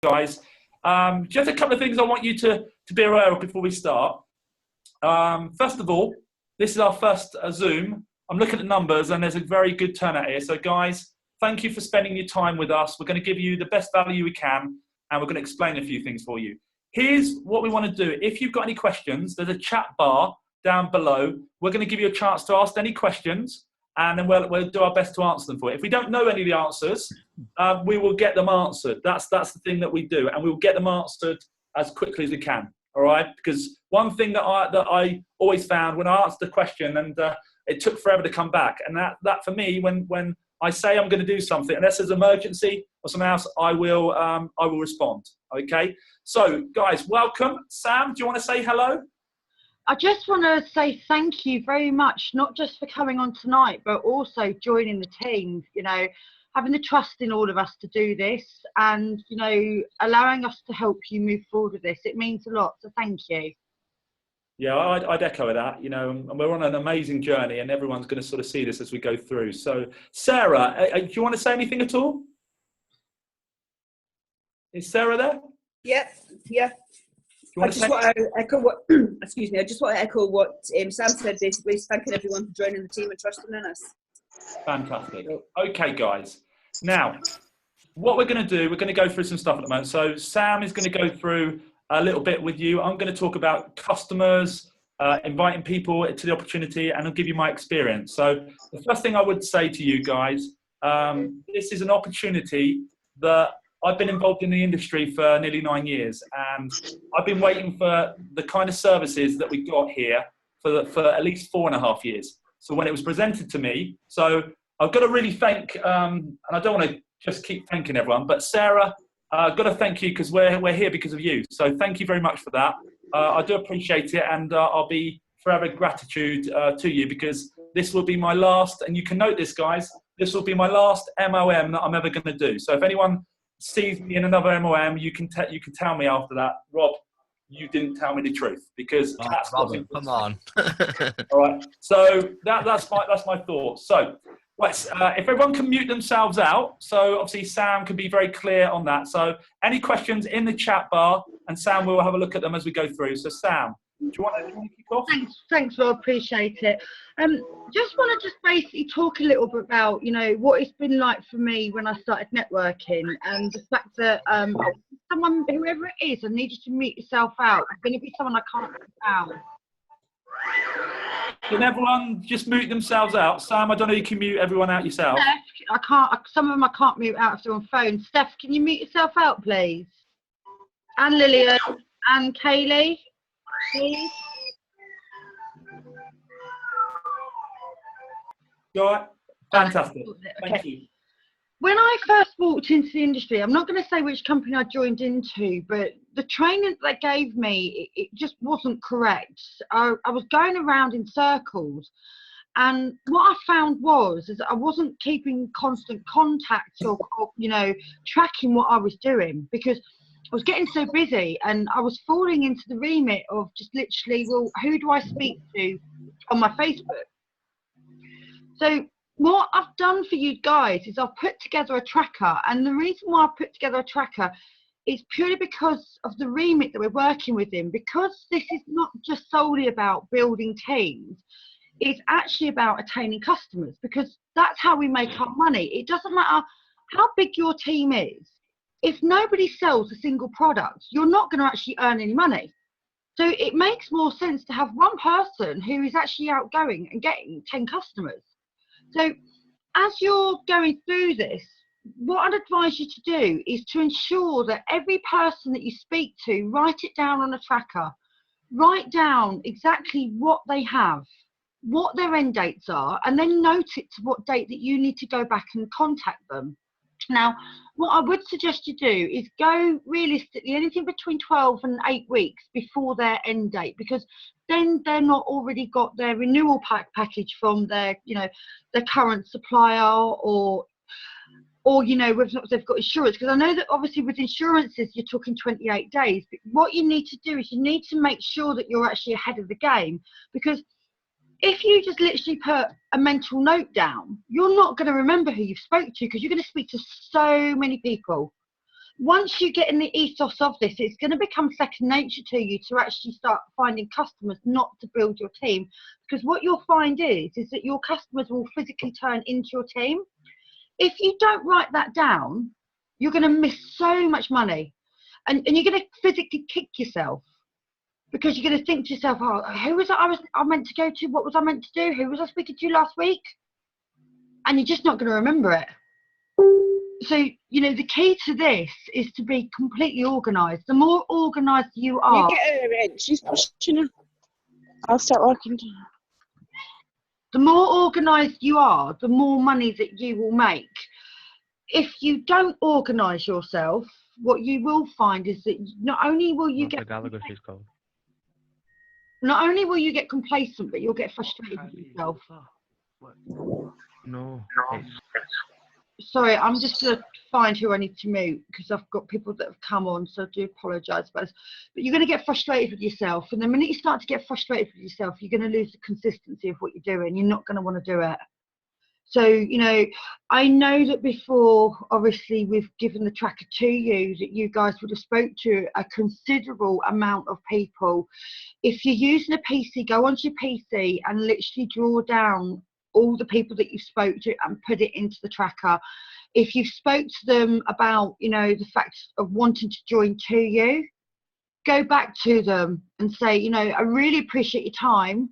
guys. Just a couple of things I want you to be aware of before we start. First of all, this is our first Zoom. I'm looking at the numbers and there's a very good turnout here. So guys, thank you for spending your time with us. We're going to give you the best value we can and we're going to explain a few things for you. Here's what we want to do. If you've got any questions, there's a chat bar down below. We're going to give you a chance to ask any questions and then we'll do our best to answer them for you. If we don't know any of the answers, we will get them answered. That's the thing that we do, and we will get them answered as quickly as we can. All right? Because one thing that I always found when I answered a question, and it took forever to come back, and that for me, when I say I'm going to do something, unless there's an emergency or something else, I will respond. Okay? So, guys, welcome. Sam, do you want to say hello? I just want to say thank you very much, not just for coming on tonight, but also joining the team, you know, having the trust in all of us to do this and, you know, allowing us to help you move forward with this. It means a lot, so thank you. Yeah, I'd echo that, you know, and we're on an amazing journey and everyone's going to sort of see this as we go through. So, Sarah, do you want to say anything at all? Is Sarah there? Yeah. I just want to echo what, excuse me, I just want to echo what Sam said, basically, thanking everyone for joining the team and trusting in us. Fantastic. Okay, guys. Now, what we're going to do, we're going to go through some stuff at the moment. So Sam is going to go through a little bit with you. I'm going to talk about customers, inviting people to the opportunity, and I'll give you my experience. So the first thing I would say to you guys, this is an opportunity that I've been involved in the industry for nearly 9 years, and I've been waiting for the kind of services that we got here for at least 4.5 years. So when it was presented to me, so I've got to really thank, and I don't want to just keep thanking everyone, but Sarah, I've got to thank you because we're here because of you. So thank you very much for that. I do appreciate it, and I'll be forever gratitude to you because this will be my last, and you can note this, guys, this will be my last MOM that I'm ever going to do. So if anyone sees me in another MOM, you can tell me after that, Rob, you didn't tell me the truth because that's Robin, come on. All right. So that's my thoughts. So let's if everyone can mute themselves out. So obviously Sam can be very clear on that. So any questions in the chat bar, and Sam will have a look at them as we go through. So Sam, do you want to kick off? Thanks, Rob. Appreciate it. Just want to basically talk a little bit about, you know, what it's been like for me when I started networking, and the fact that someone, whoever it is, I need you to meet yourself out. It's going to be someone I can't put down. Can everyone just mute themselves out? Sam, I don't know if you can mute everyone out yourself. Steph, I can't. Some of them I can't mute out if they're on phone. Steph, can you mute yourself out, please? And Lillian and Kaylee, please. You all right? Fantastic. Okay. Thank you. When I first walked into the industry, I'm not going to say which company I joined into, but the training they gave me, it just wasn't correct. I was going around in circles, and what I found is I wasn't keeping constant contact or you know, tracking what I was doing because I was getting so busy, and I was falling into the remit of just literally, well, who do I speak to on my Facebook? So what I've done for you guys is I've put together a tracker, and the reason why I've put together a tracker is purely because of the remit that we're working within, because this is not just solely about building teams, it's actually about attaining customers, because that's how we make our money. It doesn't matter how big your team is. If nobody sells a single product, you're not going to actually earn any money. So it makes more sense to have one person who is actually outgoing and getting 10 customers. So as you're going through this, what I'd advise you to do is to ensure that every person that you speak to, write it down on a tracker. Write down exactly what they have, what their end dates are, and then note it to what date that you need to go back and contact them. Now, what I would suggest you do is go realistically anything between 12 and 8 weeks before their end date, because then they're not already got their renewal package from their, you know, their current supplier, or you know, they've got insurance. Because I know that obviously with insurances you're talking 28 days, but what you need to do is you need to make sure that you're actually ahead of the game, because if you just literally put a mental note down, you're not going to remember who you've spoke to, because you're going to speak to so many people. once you get in the ethos of this, it's going to become second nature to you to actually start finding customers, not to build your team. Because what you'll find is that your customers will physically turn into your team. If you don't write that down, you're going to miss so much money, and you're going to physically kick yourself, because you're going to think to yourself, oh, who was I meant to go to? What was I meant to do? Who was I speaking to last week? And you're just not going to remember it. So, you know, the key to this is to be completely organised. The more organised you are... You get her in. She's pushing her. I'll start working. The more organised you are, the more money that you will make. If you don't organise yourself, what you will find is that not only will you get... Not only will you get complacent, but you'll get frustrated with yourself. No. Sorry, I'm just going to find who I need to mute, because I've got people that have come on, so I do apologise about this. But you're going to get frustrated with yourself, and the minute you start to get frustrated with yourself, you're going to lose the consistency of what you're doing. You're not going to want to do it. So, you know, I know that before, obviously, we've given the tracker to you, that you guys would have spoke to a considerable amount of people. If you're using a PC, go onto your PC and literally draw down all the people that you spoke to and put it into the tracker. If you spoke to them about, you know, the fact of wanting to join to you, go back to them and say, you know, I really appreciate your time.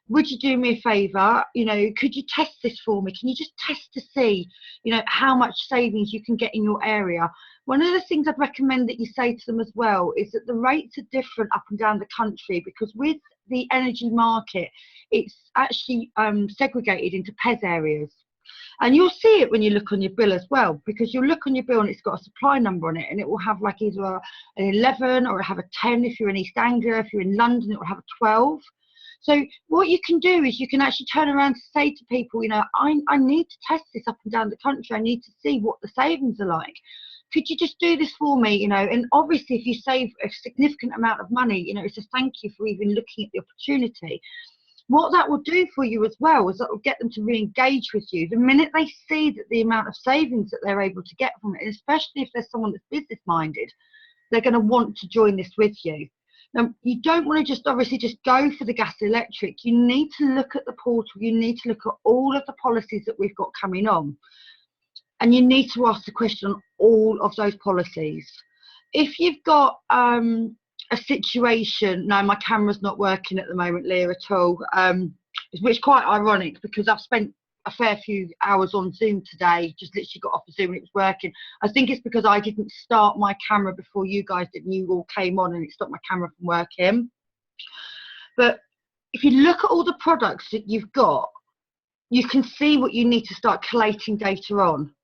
Would you do me a favour? You know, could you test this for me? Can you just test to see, you know, how much savings you can get in your area? One of the things I'd recommend that you say to them as well is that the rates are different up and down the country, because with the energy market, it's actually segregated into PES areas. And you'll see it when you look on your bill as well, because you'll look on your bill and it's got a supply number on it, and it will have like either an 11 or it'll have a 10 if you're in East Anglia. If you're in London, it will have a 12. So what you can do is you can actually turn around to say to people, you know, I need to test this up and down the country. I need to see what the savings are like. Could you just do this for me? You know, and obviously if you save a significant amount of money, you know, it's a thank you for even looking at the opportunity. What that will do for you as well is that will get them to re-engage with you. The minute they see that the amount of savings that they're able to get from it, and especially if there's someone that's business-minded, they're going to want to join this with you. Now, you don't want to just obviously just go for the gas electric. You need to look at the portal. You need to look at all of the policies that we've got coming on. And you need to ask the question on all of those policies. If you've got a situation, no, my camera's not working at the moment, Leah, at all, which is quite ironic, because I've spent a fair few hours on Zoom today, just literally got off of Zoom and it was working. I think it's because I didn't start my camera before you guys did, and you all came on and it stopped my camera from working. But if you look at all the products that you've got, you can see what you need to start collating data on,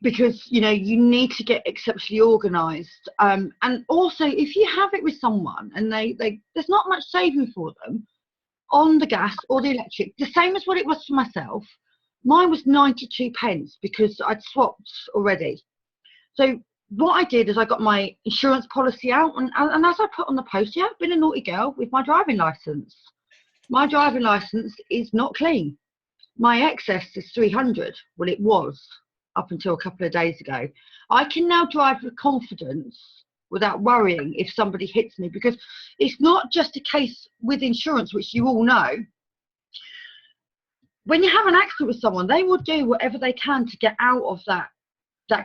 because, you know, you need to get exceptionally organised. And also, if you have it with someone and there's not much saving for them on the gas or the electric, the same as what it was for myself. Mine was 92 pence because I'd swapped already. So what I did is I got my insurance policy out, and as I put on the post, yeah, I've been a naughty girl with my driving licence. My driving licence is not clean. My excess is 300. Well, it was up until a couple of days ago. I can now drive with confidence without worrying if somebody hits me, because it's not just a case with insurance, which you all know. When you have an accident with someone, they will do whatever they can to get out of that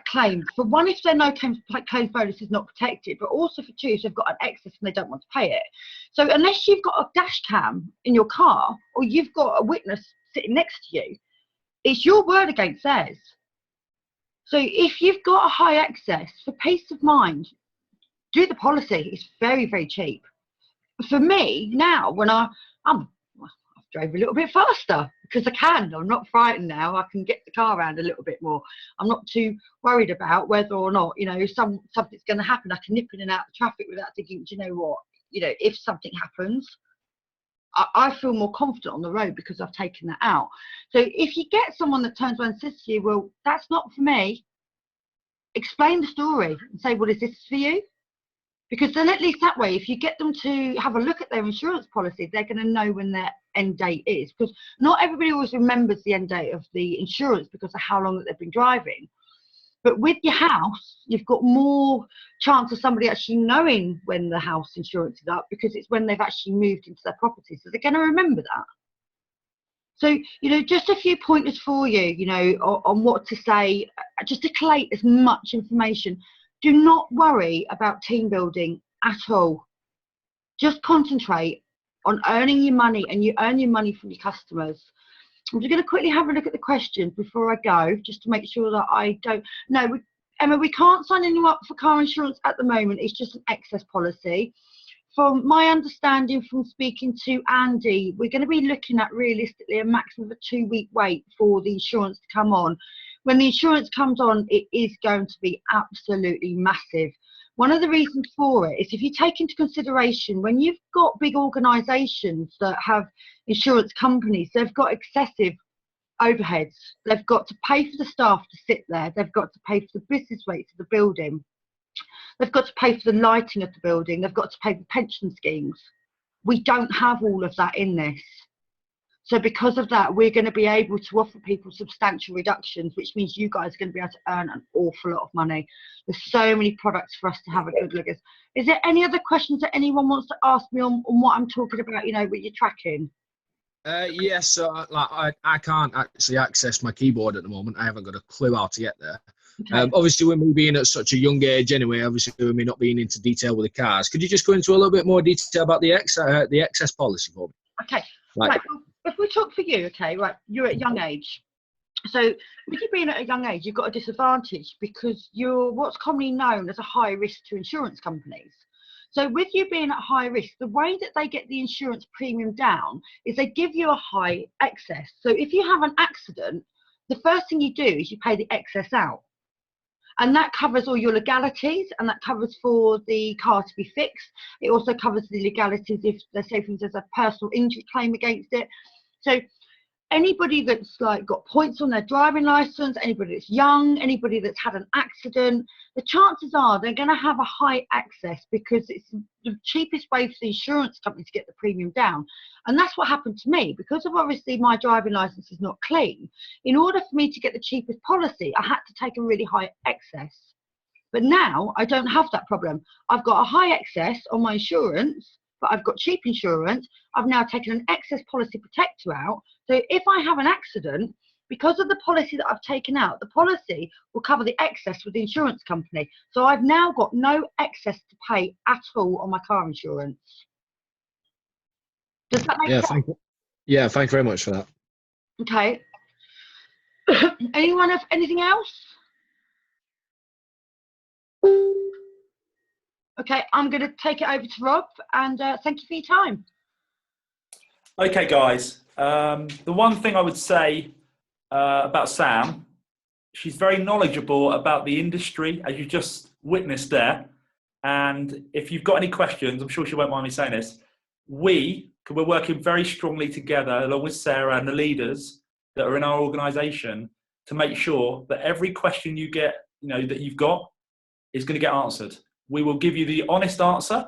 claim. For one, if their no claim bonus is not protected, but also for two, if they've got an excess and they don't want to pay it. So unless you've got a dash cam in your car, or you've got a witness sitting next to you, it's your word against theirs. So if you've got a high excess, for peace of mind, do the policy. It's very, very cheap. For me, now, when I've drove a little bit faster because I can. I'm not frightened now. I can get the car around a little bit more. I'm not too worried about whether or not, you know, something's going to happen. I can nip in and out of traffic without thinking, do you know what? You know, if something happens, I feel more confident on the road because I've taken that out. So if you get someone that turns around and says to you, well, that's not for me, explain the story and say, well, is this for you? Because then at least that way, if you get them to have a look at their insurance policy, they're going to know when their end date is. Because not everybody always remembers the end date of the insurance because of how long that they've been driving. But with your house, you've got more chance of somebody actually knowing when the house insurance is up, because it's when they've actually moved into their property. So they're going to remember that. So, just a few pointers for you, on what to say, just to collate as much information. Do not worry about team building at all. Just concentrate on earning your money, and you earn your money from your customers. I'm just going to quickly have a look at the questions before I go, just to make sure that I don't. No, Emma, we can't sign anyone up for car insurance at the moment. It's just an excess policy. From my understanding from speaking to Andy, we're going to be looking at realistically a maximum of a 2-week wait for the insurance to come on. When the insurance comes on, it is going to be absolutely massive. One of the reasons for it is, if you take into consideration, when you've got big organisations that have insurance companies, they've got excessive overheads. They've got to pay for the staff to sit there. They've got to pay for the business rates of the building. They've got to pay for the lighting of the building. They've got to pay for pension schemes. We don't have all of that in this. So because of that, we're going to be able to offer people substantial reductions, which means you guys are going to be able to earn an awful lot of money. There's so many products for us to have a good look at. Is there any other questions that anyone wants to ask me on what I'm talking about, with your tracking? Yes, so I can't actually access my keyboard at the moment. I haven't got a clue how to get there. Okay. Obviously, with me being at such a young age anyway, obviously with me not being into detail with the cars, could you just go into a little bit more detail about the excess policy for me? Okay, right. If we talk for you, okay, right, you're at a young age. So with you being at a young age, you've got a disadvantage because you're what's commonly known as a high risk to insurance companies. So with you being at high risk, the way that they get the insurance premium down is they give you a high excess. So if you have an accident, the first thing you do is you pay the excess out. And that covers all your legalities, and that covers for the car to be fixed. It also covers the legalities if, let's say, for instance, there's a personal injury claim against it. So anybody that's got points on their driving license, anybody that's young, anybody that's had an accident, the chances are they're going to have a high excess because it's the cheapest way for the insurance company to get the premium down. And that's what happened to me. Because of obviously my driving license is not clean, in order for me to get the cheapest policy, I had to take a really high excess. But now I don't have that problem. I've got a high excess on my insurance, but I've got cheap insurance. I've now taken an excess policy protector out. So if I have an accident, because of the policy that I've taken out, the policy will cover the excess with the insurance company. So I've now got no excess to pay at all on my car insurance. Does that make sense? Thank you. Yeah, thank you very much for that. Okay. Anyone have anything else? Okay, I'm going to take it over to Rob, and thank you for your time. Okay, guys. The one thing I would say about Sam, she's very knowledgeable about the industry, as you just witnessed there. And if you've got any questions, I'm sure she won't mind me saying this, we're working very strongly together, along with Sarah and the leaders that are in our organisation, to make sure that every question you get, that you've got, is going to get answered. We will give you the honest answer.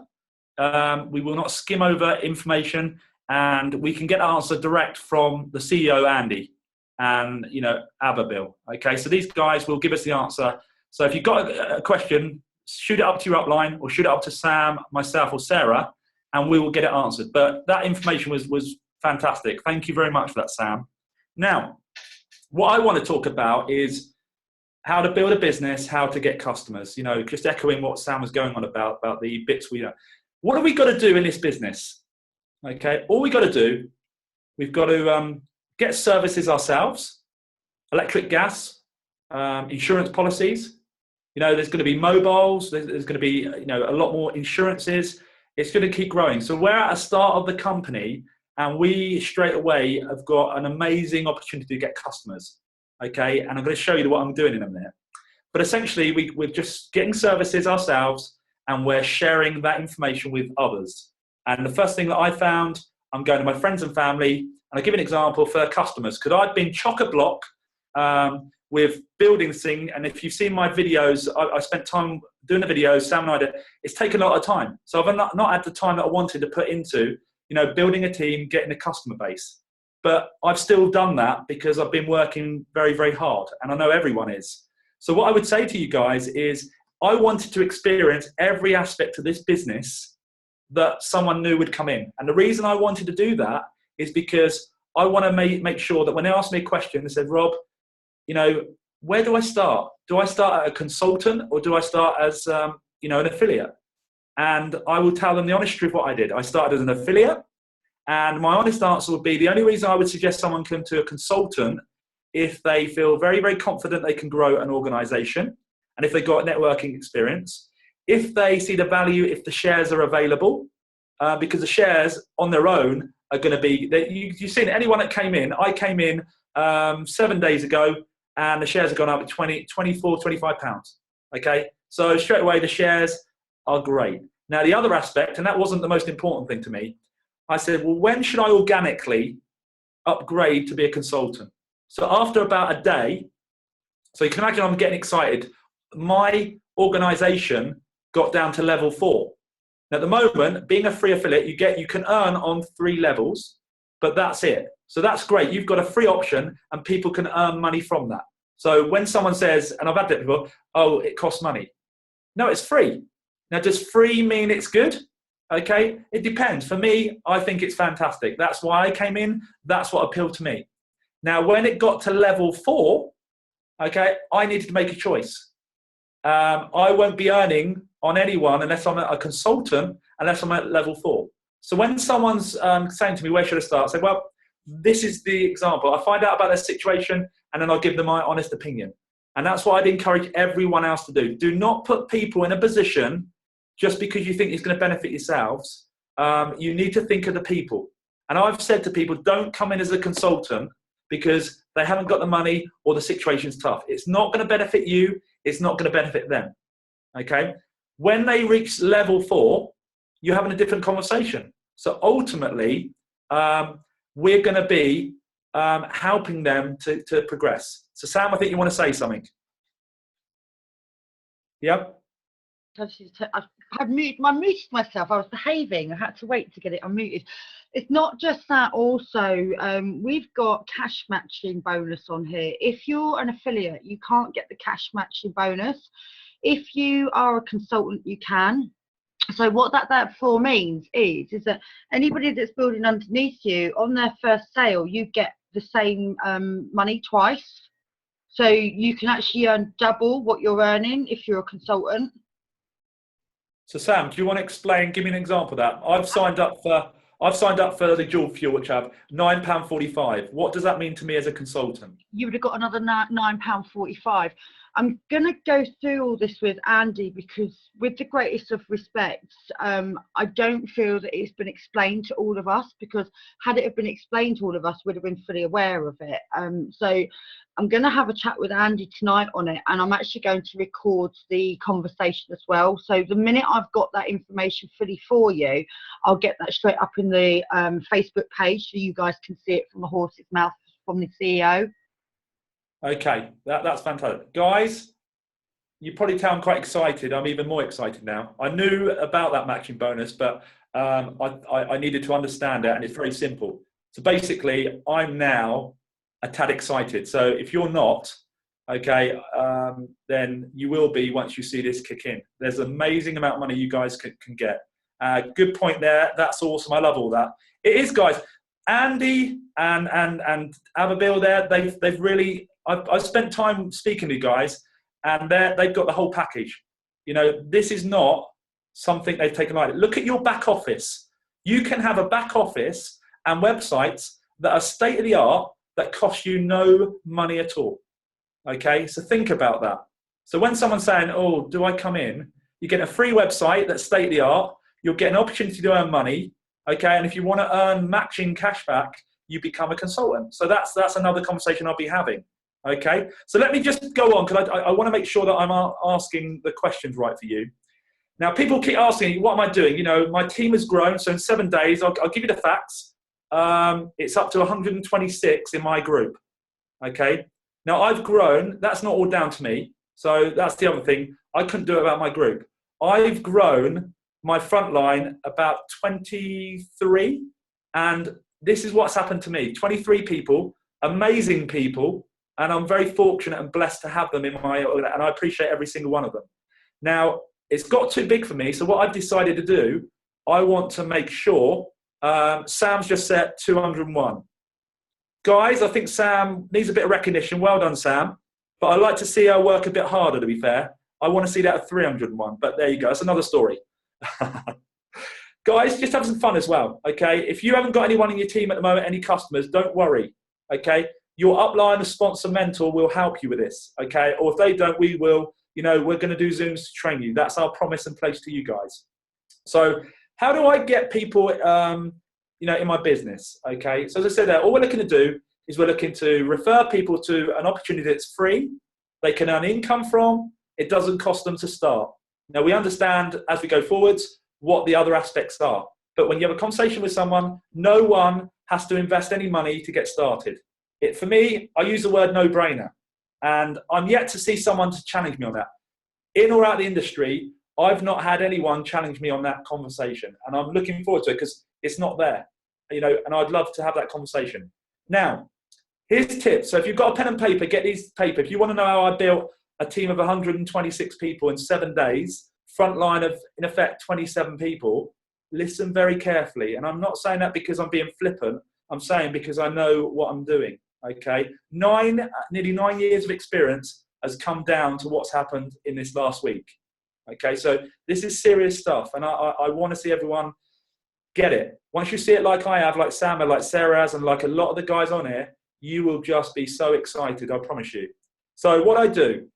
We will not skim over information, and we can get the answer direct from the CEO, Andy, and, Ababil. Okay, so these guys will give us the answer. So if you've got a question, shoot it up to your upline or shoot it up to Sam, myself, or Sarah, and we will get it answered. But that information was fantastic. Thank you very much for that, Sam. Now, what I want to talk about is how to build a business, how to get customers, just echoing what Sam was going on about the bits we know. What have we got to do in this business? Okay, all we got to do, we've got to get services ourselves, electric, gas, insurance policies. There's going to be mobiles, there's going to be, a lot more insurances. It's going to keep growing. So we're at the start of the company, and we straight away have got an amazing opportunity to get customers. Okay, and I'm going to show you what I'm doing in a minute. But essentially, we're just getting services ourselves, and we're sharing that information with others. And the first thing that I found, I'm going to my friends and family, and I'll give an example for customers, because I've been chock-a-block with building this thing. And if you've seen my videos, I spent time doing the videos, Sam and I did. It's taken a lot of time. So I've not had the time that I wanted to put into, building a team, getting a customer base. But I've still done that because I've been working very, very hard, and I know everyone is. So what I would say to you guys is I wanted to experience every aspect of this business that someone new would come in. And the reason I wanted to do that is because I want to make sure that when they ask me a question, they said, Rob, you know, where do I start? Do I start as a consultant or do I start as, you know, an affiliate? And I will tell them the honest truth what I did. I started as an affiliate, and my honest answer would be the only reason I would suggest someone come to a consultant if they feel very, very confident they can grow an organization and if they've got networking experience, if they see the value, if the shares are available, because the shares on their own are going to be, you've seen anyone that came in, I came in 7 days ago and the shares have gone up at 24, 25 pounds. Okay. So straight away the shares are great. Now the other aspect, and that wasn't the most important thing to me, I said, well, when should I organically upgrade to be a consultant? So after about a day, so you can imagine I'm getting excited, my organization got down to level 4. Now, at the moment, being a free affiliate, you can earn on 3 levels, but that's it. So that's great. You've got a free option and people can earn money from that. So when someone says, and I've had that before, oh, it costs money. No, it's free. Now, does free mean it's good? Okay, it depends. For me, I think it's fantastic. That's why I came in. That's what appealed to me. Now, when it got to level 4, okay, I needed to make a choice. I won't be earning on anyone unless I'm a consultant, unless I'm at level 4. So when someone's saying to me, where should I start? I say, well, this is the example. I find out about their situation and then I'll give them my honest opinion. And that's what I'd encourage everyone else to do. Do not put people in a position just because you think it's going to benefit yourselves. You need to think of the people. And I've said to people, don't come in as a consultant because they haven't got the money or the situation's tough. It's not going to benefit you. It's not going to benefit them. Okay? When they reach level 4, you're having a different conversation. So ultimately, we're going to be helping them to progress. So Sam, I think you want to say something. Yep. I've muted myself. I was behaving. I had to wait to get it unmuted. It's not just that. Also, we've got cash matching bonus on here. If you're an affiliate, you can't get the cash matching bonus. If you are a consultant, you can. So what that therefore means is that anybody that's building underneath you on their first sale, you get the same money twice. So you can actually earn double what you're earning if you're a consultant. So Sam, do you want to explain? Give me an example of that. I've signed up for the dual fuel, which I have £9.45. What does that mean to me as a consultant? You would have got another £9.45. I'm going to go through all this with Andy because, with the greatest of respects, I don't feel that it's been explained to all of us, because had it have been explained to all of us, we'd have been fully aware of it. So I'm going to have a chat with Andy tonight on it, and I'm actually going to record the conversation as well. So the minute I've got that information fully for you, I'll get that straight up in the Facebook page so you guys can see it from the horse's mouth from the CEO. Okay, that's fantastic. Guys, you probably tell I'm quite excited. I'm even more excited now. I knew about that matching bonus, but I needed to understand it, and it's very simple. So basically, I'm now a tad excited. So if you're not, okay, then you will be once you see this kick in. There's an amazing amount of money you guys can get. Good point there. That's awesome. I love all that. It is, guys. Andy and Abigail there, they've really, I've spent time speaking to you guys, and they've got the whole package. You know, this is not something they've taken lightly. Look at your back office. You can have a back office and websites that are state of the art that cost you no money at all. Okay, so think about that. So when someone's saying, oh, do I come in? You get a free website that's state of the art. You'll get an opportunity to earn money. Okay, and if you want to earn matching cashback, you become a consultant. So that's another conversation I'll be having. Okay, so let me just go on, because I want to make sure that I'm asking the questions right for you. Now, people keep asking, what am I doing? You know, my team has grown. So in 7 days, I'll give you the facts. It's up to 126 in my group. Okay, now I've grown. That's not all down to me. So that's the other thing. I couldn't do it without my group. I've grown my front line about 23, and this is what's happened to me. 23 people, amazing people, And I'm very fortunate and blessed to have them in my, and I appreciate every single one of them. Now, it's got too big for me. So what I've decided to do, I want to make sure, Sam's just set 201. Guys, I think Sam needs a bit of recognition. Well done, Sam. But I'd like to see her work a bit harder, to be fair. I want to see that at 301, but there you go. That's another story. Guys, just have some fun as well, okay? If you haven't got anyone in your team at the moment, any customers, don't worry, okay? Your upline, the sponsor mentor will help you with this, okay? Or if they don't, we will, you know, we're going to do Zooms to train you. That's our promise and place to you guys. So how do I get people, you know, in my business, okay? So as I said there, all we're looking to do is we're looking to refer people to an opportunity that's free, they can earn income from, it doesn't cost them to start. Now, we understand as we go forwards what the other aspects are. But when you have a conversation with someone, no one has to invest any money to get started. For me, I use the word no-brainer. And I'm yet to see someone to challenge me on that. In or out of the industry, I've not had anyone challenge me on that conversation. And I'm looking forward to it because it's not there, you know, and I'd love to have that conversation. Now, here's tips. So if you've got a pen and paper, get these paper. If you want to know how I built a team of 126 people in 7 days, front line of, in effect, 27 people, listen very carefully. And I'm not saying that because I'm being flippant. I'm saying because I know what I'm doing, okay? Nearly 9 years of experience has come down to what's happened in this last week, okay? So this is serious stuff, and I want to see everyone get it. Once you see it like I have, like Sam, like Sarah has, and like a lot of the guys on here, you will just be so excited, I promise you. So what I do,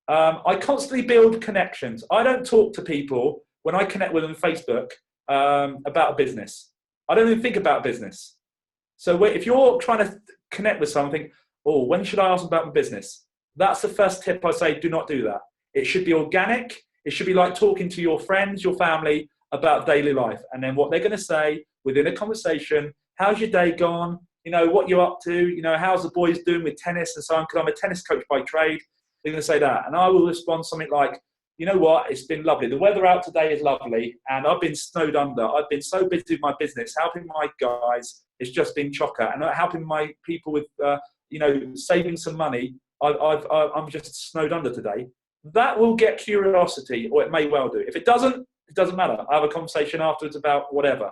I constantly build connections. I don't talk to people when I connect with them on Facebook about a business. I don't even think about business. So if you're trying to connect with something, oh, when should I ask them about my business? That's the first tip I say, do not do that. It should be organic. It should be like talking to your friends, your family about daily life. And then what they're going to say within a conversation, how's your day gone? You know, what you're up to? You know, how's the boys doing with tennis and so on? Because I'm a tennis coach by trade. They're going to say that. And I will respond something like, you know what, it's been lovely. The weather out today is lovely. And I've been snowed under. I've been so busy with my business, helping my guys. It's just been chocker. And helping my people with, you know, saving some money. I'm just snowed under today. That will get curiosity, or it may well do. If it doesn't matter. I have a conversation afterwards about whatever.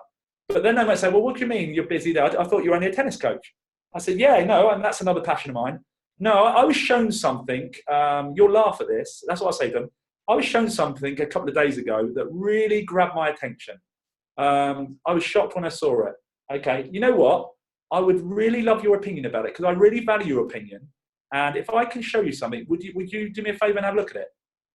But then they might say, well, what do you mean you're busy there? I thought you were only a tennis coach. I said, yeah, no, and that's another passion of mine. No, I was shown something. You'll laugh at this. That's what I say to them. I was shown something a couple of days ago that really grabbed my attention. I was shocked when I saw it. Okay, you know what? I would really love your opinion about it because I really value your opinion. And if I can show you something, would you do me a favor and have a look at it?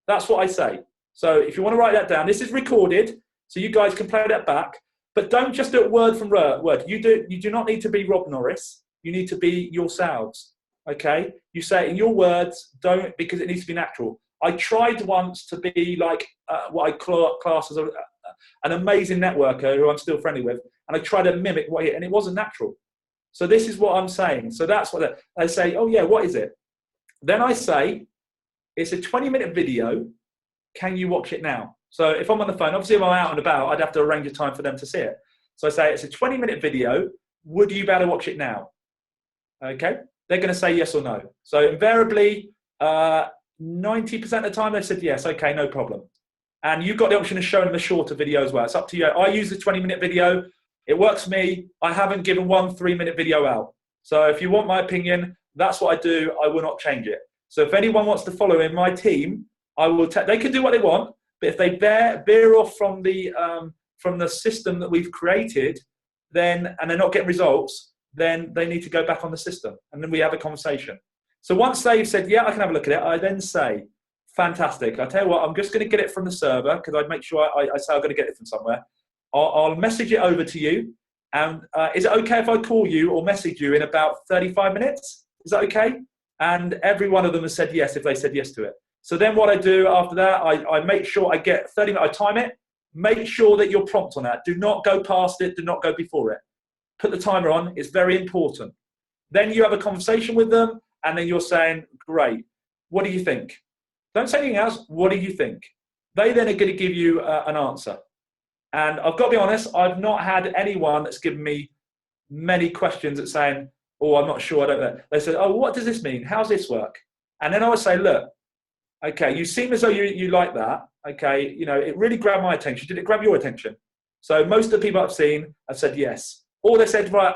That's what I say. So if you want to write that down, this is recorded, so you guys can play that back. But don't just do it word from word. You do not need to be Rob Norris. You need to be yourselves. Okay? You say it in your words, don't, because it needs to be natural. I tried once to be like what I class as an amazing networker who I'm still friendly with, and I tried to mimic and it wasn't natural. So this is what I'm saying. So that's what they say, oh yeah, what is it? Then I say, it's a 20-minute video. Can you watch it now? So if I'm on the phone, obviously if I'm out and about, I'd have to arrange a time for them to see it. So I say, it's a 20-minute video. Would you be able to watch it now? Okay. They're going to say yes or no. So invariably, 90% of the time they said yes. Okay, no problem. And you've got the option of showing them a shorter video as well. It's up to you. I use the 20-minute video. It works for me. I haven't given one 3-minute video out. So if you want my opinion, that's what I do. I will not change it. So if anyone wants to follow in my team, I will. They can do what they want, but if they veer off from the system that we've created, then and they're not getting results, then they need to go back on the system, and then we have a conversation. So once they've said, yeah, I can have a look at it, I then say, fantastic. I tell you what, I'm just going to get it from the server because I'd make sure I say I'm going to get it from somewhere. I'll message it over to you. And is it okay if I call you or message you in about 35 minutes? Is that okay? And every one of them has said yes if they said yes to it. So then what I do after that, I make sure I get 30 minutes, I time it. Make sure that you're prompt on that. Do not go past it. Do not go before it. Put the timer on. It's very important. Then you have a conversation with them and then you're saying, great, what do you think? Don't say anything else. What do you think? They then are going to give you an answer. And I've got to be honest, I've not had anyone that's given me many questions that's saying, oh, I'm not sure, I don't know. They said, oh, what does this mean? How's this work? And then I would say, look, okay, you seem as though you like that. Okay, you know, it really grabbed my attention. Did it grab your attention? So most of the people I've seen have said yes. Or they said, right,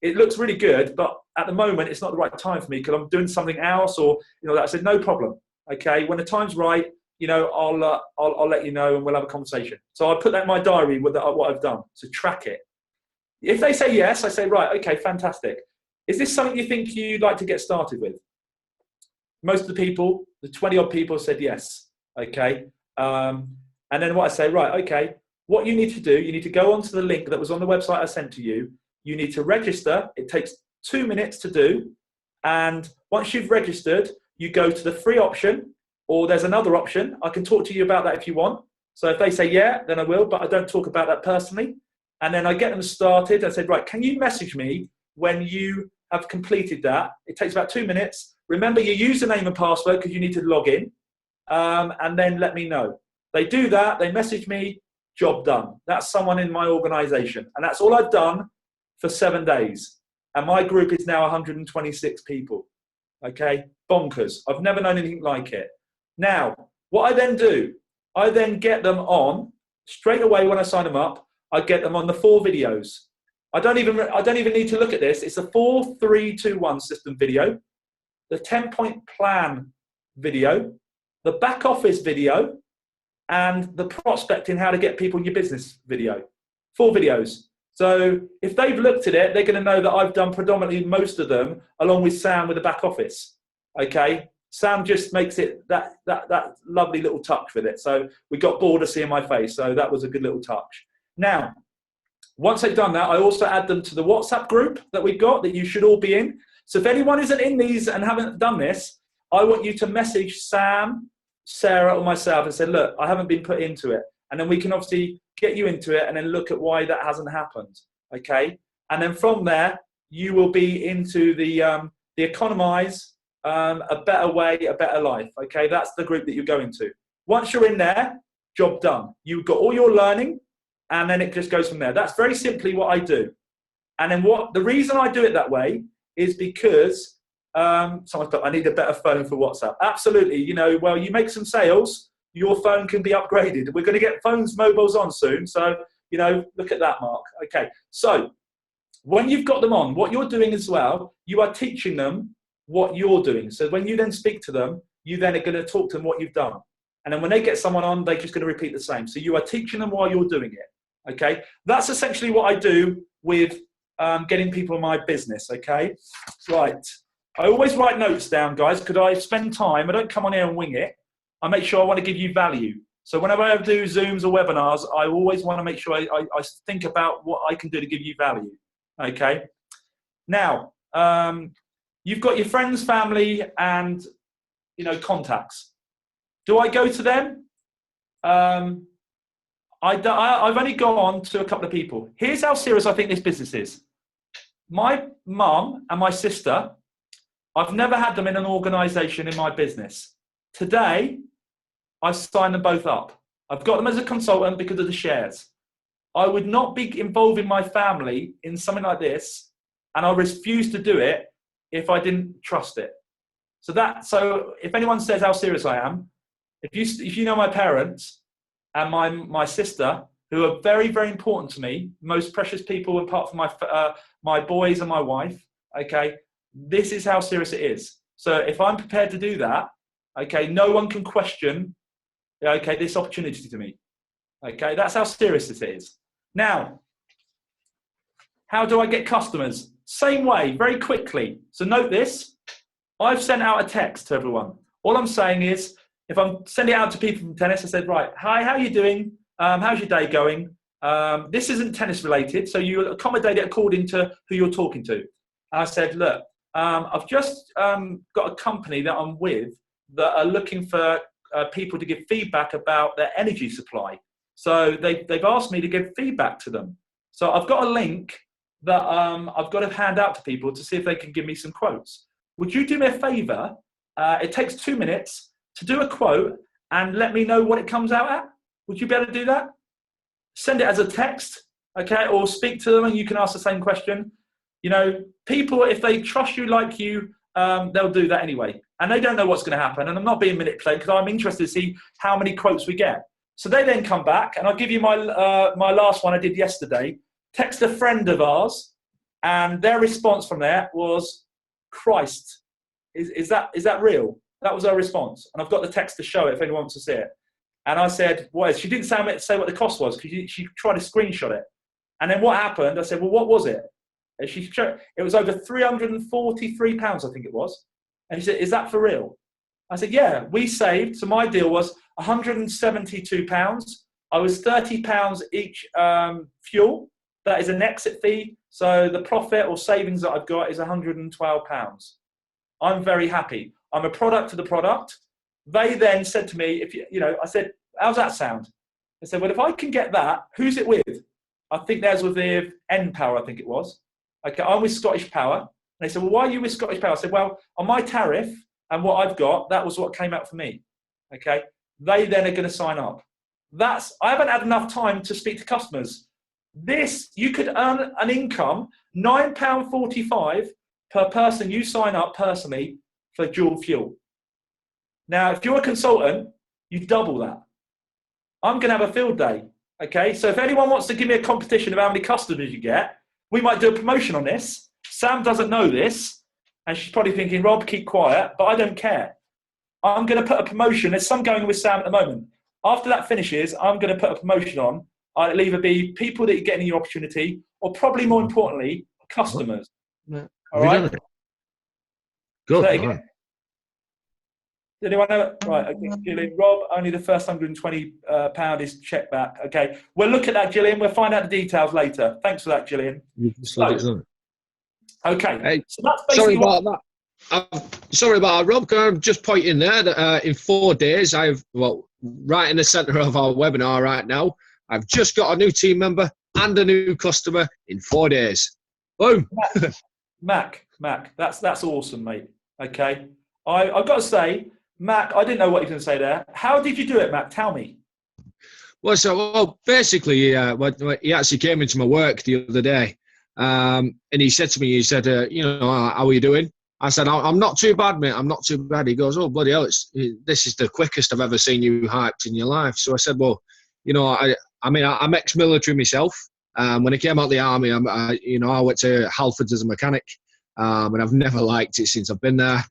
it looks really good, but at the moment it's not the right time for me because I'm doing something else, or you know. I said, no problem. Okay, when the time's right, you know, I'll let you know and we'll have a conversation. So I put that in my diary with what I've done to track it. If they say yes, I say, right, okay, fantastic. Is this something you think you'd like to get started with? Most of the people, the 20 odd people, said yes. Okay, and then what I say, right, okay. What you need to do, you need to go onto the link that was on the website I sent to you. You need to register. It takes 2 minutes to do. And once you've registered, you go to the free option, or there's another option. I can talk to you about that if you want. So if they say yeah, then I will, but I don't talk about that personally. And then I get them started. I said, right, can you message me when you have completed that? It takes about 2 minutes. Remember your username and password because you need to log in. And then let me know. They do that. They message me. Job done. That's someone in my organization. And that's all I've done for 7 days. And my group is now 126 people. Okay, bonkers. I've never known anything like it. Now, what I then do, I then get them on, straight away when I sign them up, I get them on the 4 videos. I don't even need to look at this. It's a 4-3-2-1 system video, the 10-point plan video, the back office video, and the prospecting how to get people in your business video. 4 videos. So if they've looked at it, they're going to know that I've done predominantly most of them along with Sam with the back office. Okay. Sam just makes it that lovely little touch with it. So we got bored of seeing my face. So that was a good little touch. Now, once they've done that, I also add them to the WhatsApp group that we've got that you should all be in. So if anyone isn't in these and haven't done this, I want you to message Sam, Sarah, or myself and say, look, I haven't been put into it. And then we can obviously get you into it and then look at why that hasn't happened. Okay. And then from there, you will be into the Economize, a better way, a better life. Okay. That's the group that you're going to. Once you're in there, job done. You've got all your learning and then it just goes from there. That's very simply what I do. And then the reason I do it that way is because someone thought I need a better phone for WhatsApp. Absolutely. You know, well, you make some sales, your phone can be upgraded. We're going to get phones, mobiles on soon. So, you know, look at that, Mark. Okay. So when you've got them on, what you're doing as well, you are teaching them what you're doing. So when you then speak to them, you then are going to talk to them what you've done. And then when they get someone on, they're just going to repeat the same. So you are teaching them while you're doing it. Okay. That's essentially what I do with getting people in my business. Okay. Right. I always write notes down, guys, because I spend time. I don't come on here and wing it. I make sure I want to give you value. So whenever I do Zooms or webinars, I always want to make sure I think about what I can do to give you value. Okay. Now, you've got your friends, family, and, you know, contacts. Do I go to them? I've only gone to a couple of people. Here's how serious I think this business is. My mum and my sister, I've never had them in an organisation in my business. Today, I've signed them both up. I've got them as a consultant because of the shares. I would not be involving my family in something like this, and I refuse to do it if I didn't trust it. So if anyone says how serious I am, if you know my parents and my sister, who are very, very important to me, most precious people apart from my boys and my wife, okay, this is how serious it is. So if I'm prepared to do that, okay, no one can question, okay, this opportunity to me. Okay, that's how serious this is. Now, how do I get customers? Same way, very quickly. So note this, I've sent out a text to everyone. All I'm saying is, if I'm sending it out to people from tennis, I said, right, hi, how are you doing? How's your day going? This isn't tennis related, so you accommodate it according to who you're talking to. And I said, look, I've just got a company that I'm with that are looking for people to give feedback about their energy supply. So they've asked me to give feedback to them. So I've got a link that I've got to hand out to people to see if they can give me some quotes. Would you do me a favor? It takes 2 minutes to do a quote and let me know what it comes out at. Would you be able to do that? Send it as a text, okay, or speak to them and you can ask the same question. You know, people, if they trust you like you, they'll do that anyway. And they don't know what's going to happen. And I'm not being manipulated because I'm interested to see how many quotes we get. So they then come back, and I'll give you my last one I did yesterday. Text a friend of ours, and their response from there was, Christ, is that real? That was her response. And I've got the text to show it if anyone wants to see it. And I said, well, she didn't say what the cost was because she tried to screenshot it. And then what happened, I said, well, what was it? And it was over £343, I think it was. And she said, is that for real? I said, yeah, we saved. So my deal was £172. I was £30 each fuel. That is an exit fee. So the profit or savings that I've got is £112. I'm very happy. I'm a product of the product. They then said to me, I said, how's that sound? They said, well, if I can get that, who's it with? I think theirs was with npower, I think it was. Okay, I'm with Scottish Power. And they said, well, why are you with Scottish Power? I said, well, on my tariff and what I've got, that was what came out for me. Okay, they then are going to sign up. I haven't had enough time to speak to customers. You could earn an income, £9.45 per person you sign up personally for dual fuel. Now, if you're a consultant, you double that. I'm going to have a field day. Okay, so if anyone wants to give me a competition of how many customers you get, we might do a promotion on this. Sam doesn't know this, and she's probably thinking, Rob, keep quiet, but I don't care. I'm going to put a promotion. There's some going with Sam at the moment. After that finishes, I'm going to put a promotion on. It'll either be people that are getting your opportunity, or probably more importantly, customers. Yeah. All right? Good. Say again. Did anyone know it? Right, okay, Gillian. Rob, only the first £120 is checked back. Okay, we'll look at that, Gillian. We'll find out the details later. Thanks for that, Gillian. Okay, hey, so that's basically sorry about that, Rob. I'm just pointing there that in 4 days, right in the centre of our webinar right now, I've just got a new team member and a new customer in 4 days. Boom. Mac, that's awesome, mate. Okay, I've got to say, Mac, I didn't know what you were going to say there. How did you do it, Mac? Tell me. Well, basically, he actually came into my work the other day, and he said to me, how are you doing? I said, I'm not too bad, mate. I'm not too bad. He goes, oh, bloody hell, this is the quickest I've ever seen you hyped in your life. So I said, well, I'm ex-military myself. When I came out of the army, I went to Halfords as a mechanic, and I've never liked it since I've been there.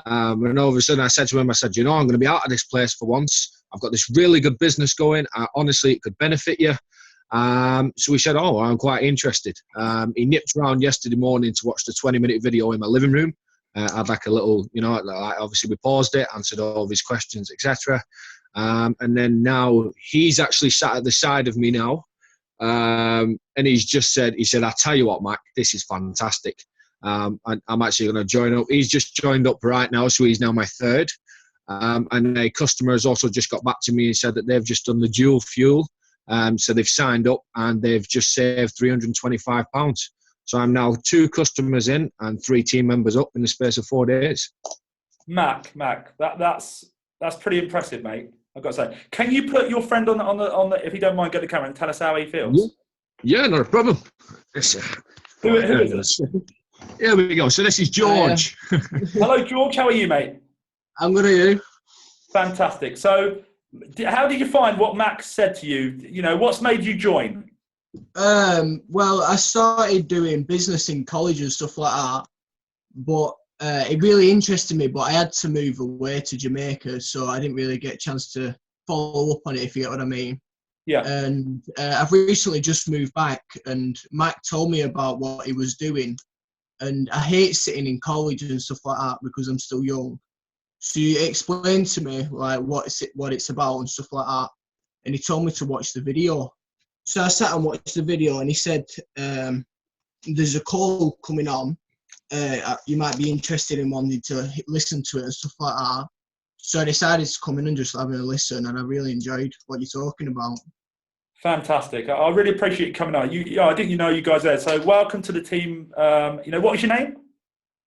And all of a sudden I said to him, I'm going to be out of this place for once. I've got this really good business going. Honestly, it could benefit you. So he said, oh, I'm quite interested. He nipped around yesterday morning to watch the 20-minute video in my living room. I'd like a little, obviously we paused it, answered all of his questions, etc. And then now he's actually sat at the side of me now. And he's just said, I tell you what, Mac, this is fantastic. I'm actually going to join up. He's just joined up right now, so he's now my third. And a customer has also just got back to me and said that they've just done the dual fuel. So they've signed up and they've just saved £325. So I'm now 2 customers in and 3 team members up in the space of 4 days. Mac, that's pretty impressive, mate. I've got to say. Can you put your friend on the if you don't mind, get the camera and tell us how he feels? Yeah, not a problem. Who is it? Here we go. So this is George. Hello, George. How are you, mate? I'm good. Are you? Fantastic. So, how did you find what Max said to you? What's made you join? Well, I started doing business in college and stuff like that, but it really interested me. But I had to move away to Jamaica, so I didn't really get a chance to follow up on it, if you get what I mean. Yeah. And I've recently just moved back, and Mac told me about what he was doing. And I hate sitting in college and stuff like that because I'm still young. So he explained to me like what it's about and stuff like that. And he told me to watch the video. So I sat and watched the video, and he said, there's a call coming on. You might be interested in wanting to listen to it and stuff like that. So I decided to come in and just have a listen, and I really enjoyed what you're talking about. Fantastic. I really appreciate you coming on. I didn't you guys there. So welcome to the team. What was your name?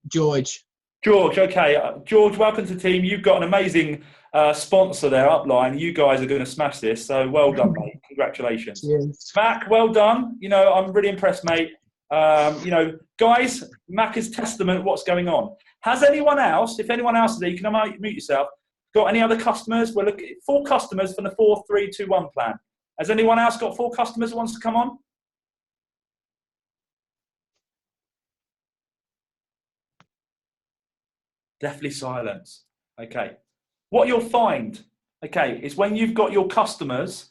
George. George, okay. George, welcome to the team. You've got an amazing sponsor there, Upline. You guys are going to smash this. So well done, mate. Congratulations. Yes. Mac, well done. I'm really impressed, mate. You know, guys, Mac is testament to what's going on. Has anyone else, if anyone else is there, you can mute yourself, got any other customers? We're looking at 4 customers for the 4-3-2-1 plan. Has anyone else got 4 customers that wants to come on? Definitely silence. Okay. What you'll find, okay, is when you've got your customers,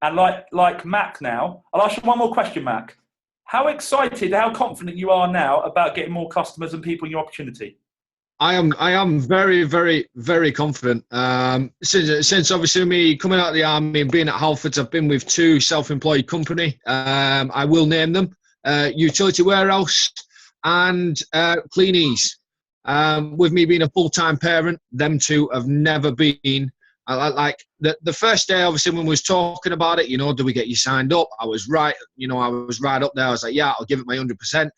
and like Mac now, I'll ask you one more question, Mac. How excited, how confident you are now about getting more customers and people in your opportunity? I am very, very, very confident. Since obviously me coming out of the army and being at Halfords, I've been with 2 self-employed company. I will name them, Utility Warehouse and Cleanies. With me being a full-time parent, them 2 have never been like the first day. Obviously, when we was talking about it, you know, do we get you signed up? I was right, you know, I was right up there. I was like, yeah, I'll give it my 100%.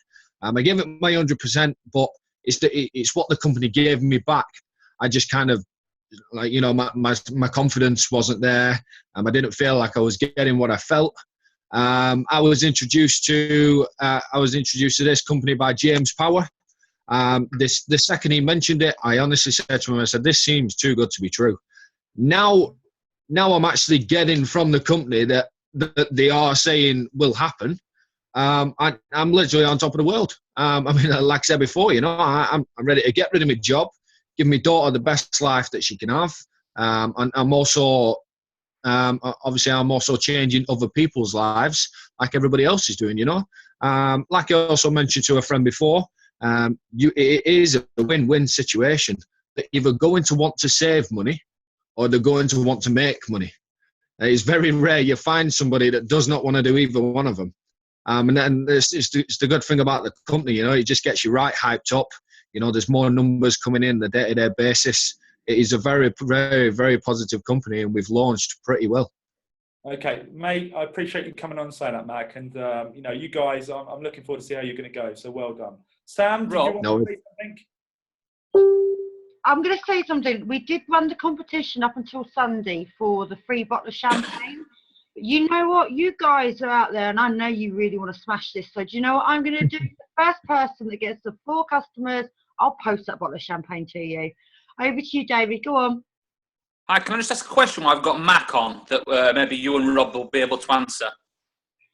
I give it my 100%, but it's what the company gave me back. I just kind of, like, you know, my confidence wasn't there. I didn't feel like I was getting what I felt. I was introduced to this company by James Power. The second he mentioned it, I honestly said to him, I said, this seems too good to be true. Now I'm actually getting from the company that they are saying will happen. I'm literally on top of the world. I mean, like I said before, you know, I'm ready to get rid of my job, give my daughter the best life that she can have. And I'm also, obviously, I'm also changing other people's lives like everybody else is doing, you know. Like I also mentioned to a friend before, it is a win-win situation. They're either going to want to save money or they're going to want to make money. It's very rare you find somebody that does not want to do either one of them. And then it's the good thing about the company, you know, it just gets you right hyped up. You know, there's more numbers coming in on a day-to-day basis. It is a very, very, very positive company, and we've launched pretty well. Okay, mate, I appreciate you coming on and saying that, Mac. And, you know, you guys, I'm looking forward to see how you're going to go. So well done. Sam, did you want to say something? I'm going to say something. We did run the competition up until Sunday for the free bottle of champagne. But you know what? You guys are out there, and I know you really want to smash this. So do you know what I'm going to do? The first person that gets the 4 customers, I'll post that bottle of champagne to you. Over to you, David. Go on. Hi, can I just ask a question while I've got Mac on that maybe you and Rob will be able to answer?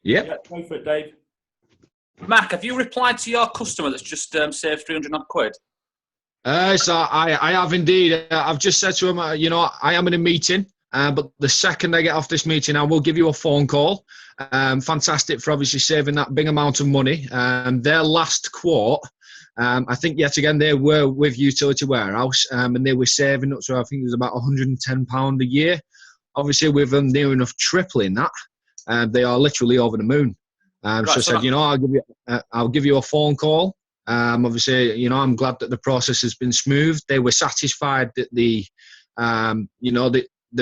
Yep. Yeah, go for it, Dave. Mac, have you replied to your customer that's just saved 300 odd quid? So I have indeed. I've just said to him, you know, I am in a meeting, but the second I get off this meeting, I will give you a phone call. Fantastic for obviously saving that big amount of money. Their last quote, I think yet again, they were with Utility Warehouse, and they were saving up to, I think it was about £110 a year. Obviously, with them near enough tripling that, they are literally over the moon. Right, so I said, you know, I'll give you a phone call. Obviously, you know, I'm glad that the process has been smooth. They were satisfied that the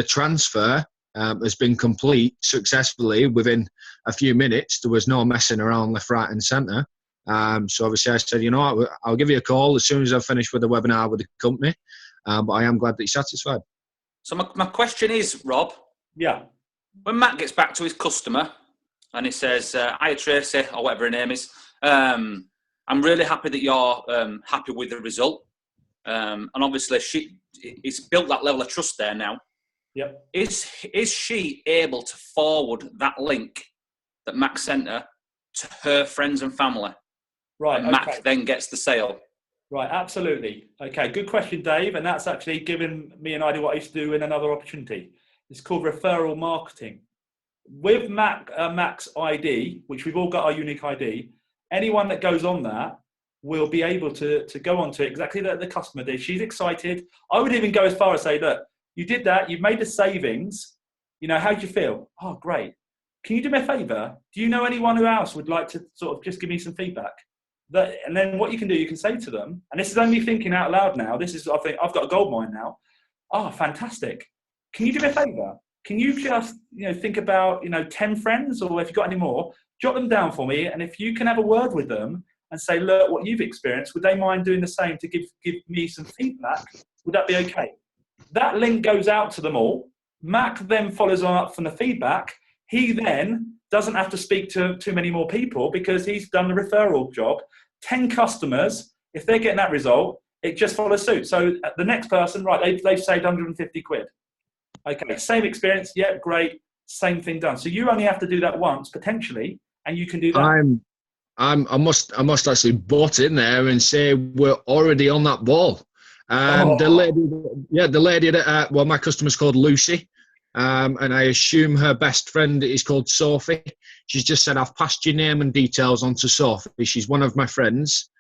transfer has been complete successfully within a few minutes. There was no messing around left, right, and centre. So obviously, I said, you know, I'll give you a call as soon as I've finished with the webinar with the company. But I am glad that you're satisfied. So my question is, Rob. Yeah. When Matt gets back to his customer and he says, "Hiya Tracy," or whatever her name is, I'm really happy that you're happy with the result. And obviously, it's built that level of trust there now. Yep. Is she able to forward that link that Mac sent her to her friends and family? Right. And Mac then gets the sale. Right, absolutely. Okay, good question, Dave. And that's actually given me an idea what I used to do in another opportunity. It's called referral marketing. With Mac's ID, which we've all got our unique ID, anyone that goes on that will be able to go on to exactly that the customer did. She's excited. I would even go as far as say, look, you did that, you've made the savings. You know, how do you feel? Oh, great. Can you do me a favour? Do you know anyone who else would like to sort of just give me some feedback? And then what you can do, you can say to them, and this is only thinking out loud now. This is, I think, I've got a gold mine now. Oh, fantastic. Can you do me a favour? Can you just, you know, think about, 10 friends, or if you've got any more, jot them down for me. And if you can have a word with them and say, look, what you've experienced, would they mind doing the same to give me some feedback? Would that be okay? That link goes out to them all. Mac then follows on up from the feedback. He then doesn't have to speak to too many more people because he's done the referral job. 10 customers, if they're getting that result, it just follows suit. So the next person, right, they've saved 150 quid. Okay, same experience, yeah, great, same thing done. So you only have to do that once, potentially, and you can do that. I must actually butt in there and say we're already on that ball. The lady that my customer's called Lucy, and I assume her best friend is called Sophie. She's just said, I've passed your name and details on to Sophie. She's one of my friends.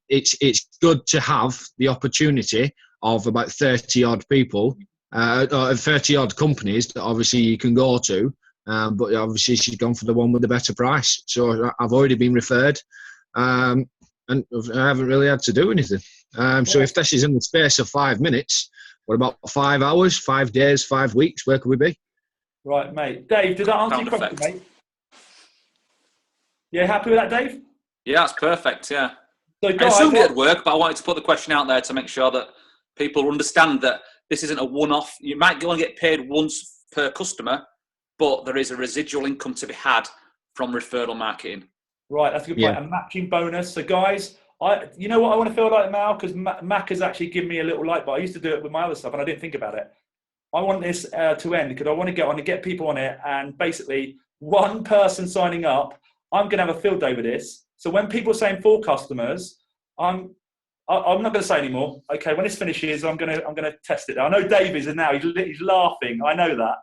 It's good to have the opportunity of about 30 odd people, 30 odd companies that obviously you can go to. But obviously she's gone for the one with the better price. So I've already been referred, and I haven't really had to do anything. So if this is in the space of 5 minutes, what about 5 hours, 5 days, 5 weeks? Where could we be? Right, mate. Dave, did that answer your question, mate? Yeah, happy with that, Dave? Yeah, that's perfect, yeah. So, I assumed it would work, but I wanted to put the question out there to make sure that people understand that this isn't a one-off. You might go and get paid once per customer, but there is a residual income to be had from referral marketing. Right, that's a good point. A matching bonus. So, guys, you know what I want to feel like now? Because Mac has actually given me a little light bulb. I used to do it with my other stuff, and I didn't think about it. I want this to end because I want to get people on it, and basically one person signing up, I'm going to have a field day with this. So when people are saying 4 customers, I'm not going to say anymore. Okay, when this finishes, I'm going to test it. I know Dave is now. He's laughing. I know that.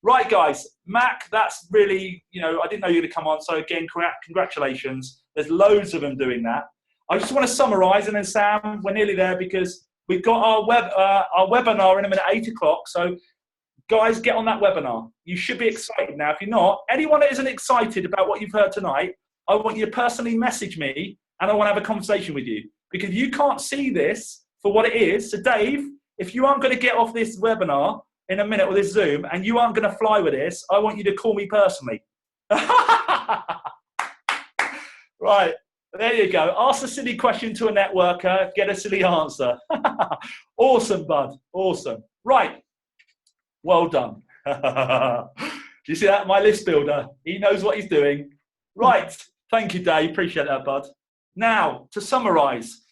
Right, guys, Mac, that's really, I didn't know you were going to come on. So again, congratulations. There's loads of them doing that. I just want to summarise, and then Sam, we're nearly there because we've got our webinar in a minute, 8 o'clock. So guys, get on that webinar. You should be excited now. If you're not, anyone that isn't excited about what you've heard tonight, I want you to personally message me and I want to have a conversation with you because you can't see this for what it is. So Dave, if you aren't going to get off this webinar in a minute with this Zoom and you aren't going to fly with this, I want you to call me personally. Right, there you go. Ask a silly question to a networker, get a silly answer. Awesome, bud. Awesome. Right. Well done. Do you see that? My list builder. He knows what he's doing. Right. Thank you, Dave. Appreciate that, bud. Now, to summarise,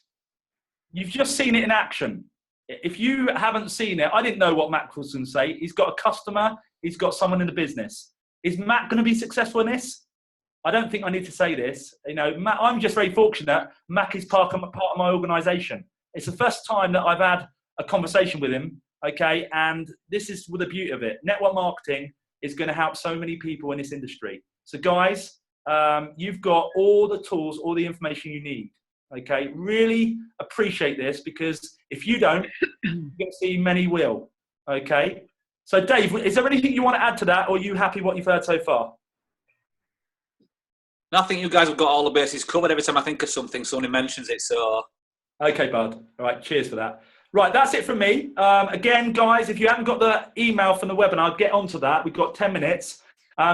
you've just seen it in action. If you haven't seen it, I didn't know what Mac was going to say. He's got a customer. He's got someone in the business. Is Mac going to be successful in this? I don't think I need to say this. Mac, I'm just very fortunate. Mac is part of my organisation. It's the first time that I've had a conversation with him. Okay, and this is the beauty of it. Network marketing is going to help so many people in this industry. So guys, you've got all the tools, all the information you need. Okay, really appreciate this because if you don't, you're going to see many will. Okay, so Dave, is there anything you want to add to that, or are you happy what you've heard so far? I think you guys have got all the bases covered. Every time I think of something, somebody mentions it. So, okay, bud. All right, cheers for that. Right, that's it from me. Again, guys, if you haven't got the email from the webinar, get onto that. We've got 10 minutes.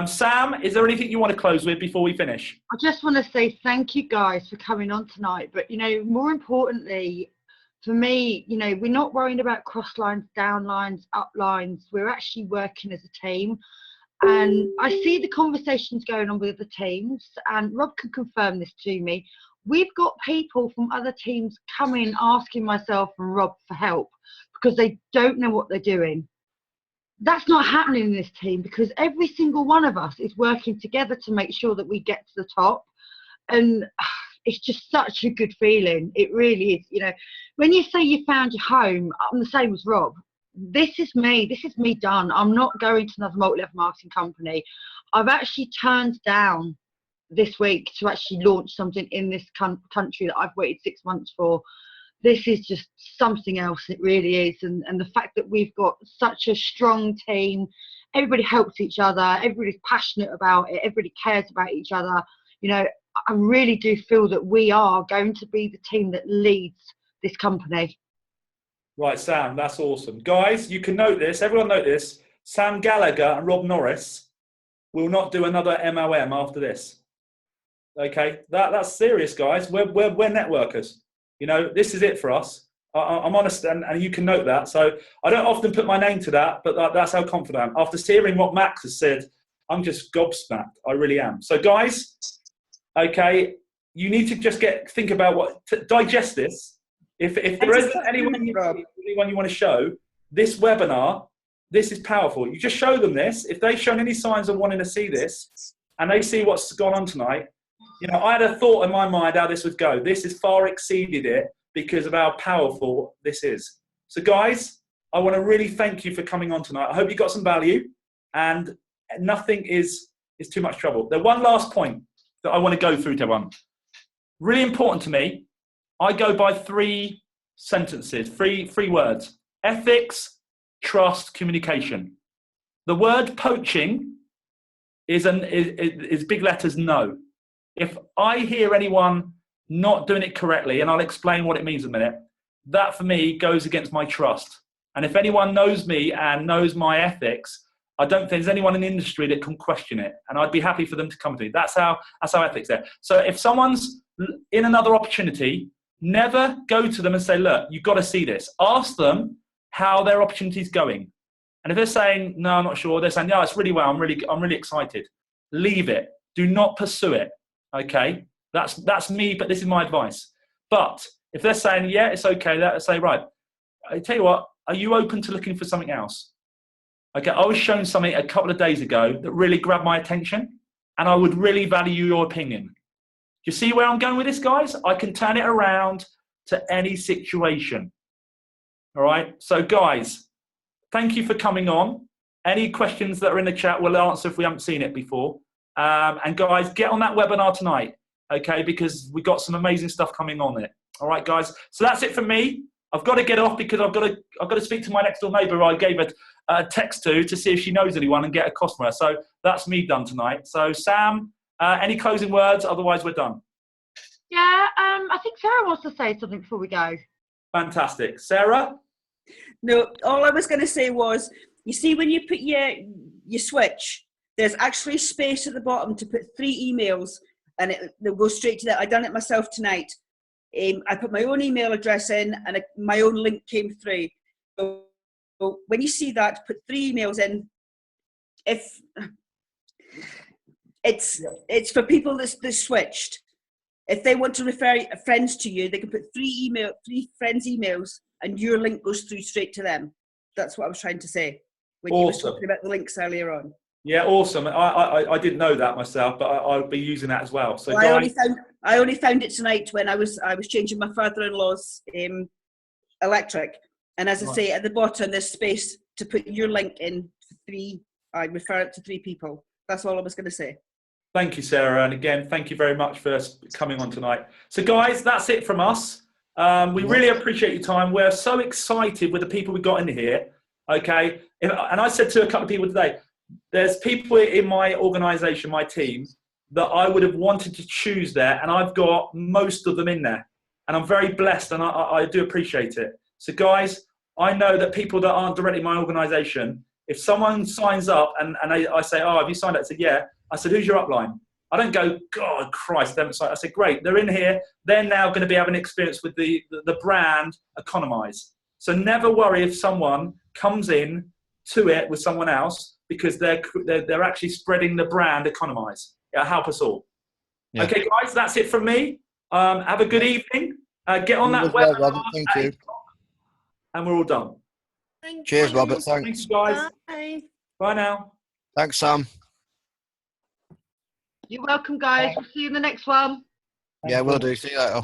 Sam, is there anything you want to close with before we finish? I just want to say thank you guys for coming on tonight. But, more importantly, for me, we're not worrying about cross lines, down lines, up lines. We're actually working as a team. And I see the conversations going on with the teams, and Rob can confirm this to me. We've got people from other teams coming asking myself and Rob for help because they don't know what they're doing. That's not happening in this team because every single one of us is working together to make sure that we get to the top. And it's just such a good feeling. It really is. When you say you found your home, I'm the same as Rob. This is me. This is me done. I'm not going to another multi-level marketing company. I've actually turned down this week to actually launch something in this country that I've waited 6 months for. This is just something else. It really is. And the fact that we've got such a strong team, everybody helps each other, everybody's passionate about it, everybody cares about each other. I really do feel that we are going to be the team that leads this company. Right, Sam, that's awesome. Guys, you can note this. Everyone note this. Sam Gallagher and Rob Norris will not do another MLM after this. Okay, that's serious, guys. We're networkers. This is it for us. I'm honest, and you can note that. So I don't often put my name to that, but that's how confident I am. After hearing what Max has said I'm just gobsmacked. I really am. So guys, okay, you need to just think about digest this. If there isn't anyone you want to show, this webinar, this is powerful. You just show them this. If they've shown any signs of wanting to see this and they see what's gone on tonight, you know, I had a thought in my mind how this would go. This has far exceeded it because of how powerful this is. So guys, I want to really thank you for coming on tonight. I hope you got some value, and nothing is too much trouble. There's one last point that I want to go through to everyone. Really important to me. I go by 3 sentences, three words: ethics, trust, communication. The word poaching is big letters no. If I hear anyone not doing it correctly, and I'll explain what it means in a minute, that for me goes against my trust. And if anyone knows me and knows my ethics, I don't think there's anyone in the industry that can question it. And I'd be happy for them to come to me. That's how ethics are. So if someone's in another opportunity, never go to them and say, look, you've got to see this. Ask them how their opportunity's going. And if they're saying, no, I'm not sure, they're saying, yeah, it's really well, I'm really excited. Leave it. Do not pursue it. Okay? That's me, but this is my advice. But if they're saying, yeah, it's okay, let's say, right, I tell you what, are you open to looking for something else? Okay, I was shown something a couple of days ago that really grabbed my attention, and I would really value your opinion. You see where I'm going with this, guys? I can turn it around to any situation. All right? So, guys, thank you for coming on. Any questions that are in the chat, we'll answer if we haven't seen it before. And, guys, get on that webinar tonight, okay, because we've got some amazing stuff coming on it. All right, guys? So that's it for me. I've got to get off because I've got to speak to my next door neighbour I gave a text to see if she knows anyone and get a customer. So that's me done tonight. So Sam, any closing words? Otherwise, we're done. Yeah, I think Sarah wants to say something before we go. Fantastic. Sarah? No, all I was going to say was, you see when you put your switch, there's actually space at the bottom to put 3 emails, and they'll go straight to that. I done it myself tonight. I put my own email address in, and my own link came through. So when you see that, put 3 emails in. If it's for people that's switched. If they want to refer friends to you, they can put 3 friends' emails, and your link goes through straight to them. That's what I was trying to say when you were talking about the links earlier on. Yeah, awesome. I didn't know that myself, but I'll be using that as well. So I only found it tonight when I was changing my father-in-law's electric, and as I say, at the bottom there's space to put your link in. I refer it to 3 people. That's all I was going to say. Thank you, Sarah, and again, thank you very much for coming on tonight. So, guys, that's it from us. We really appreciate your time. We're so excited with the people we got in here. Okay, and I said to a couple of people today, there's people in my organisation, my team, that I would have wanted to choose there, and I've got most of them in there. And I'm very blessed, and I do appreciate it. So, guys, I know that people that aren't directly in my organisation, if someone signs up and I say, oh, have you signed up? I said, yeah. I said, who's your upline? I don't go, God, Christ, they haven't signed up. I said, great, they're in here. They're now going to be having experience with the brand Economize. So never worry if someone comes in to it with someone else, because they're actually spreading the brand Economize. It'll help us all. Yeah. Okay, guys, that's it from me. Have a good evening. Get on that web. Robert, thank you. And we're all done. Cheers, Robert. Thanks. Thanks, guys. Bye. Bye now. Thanks, Sam. You're welcome, guys. We'll see you in the next one. Yeah, we'll do. See you later.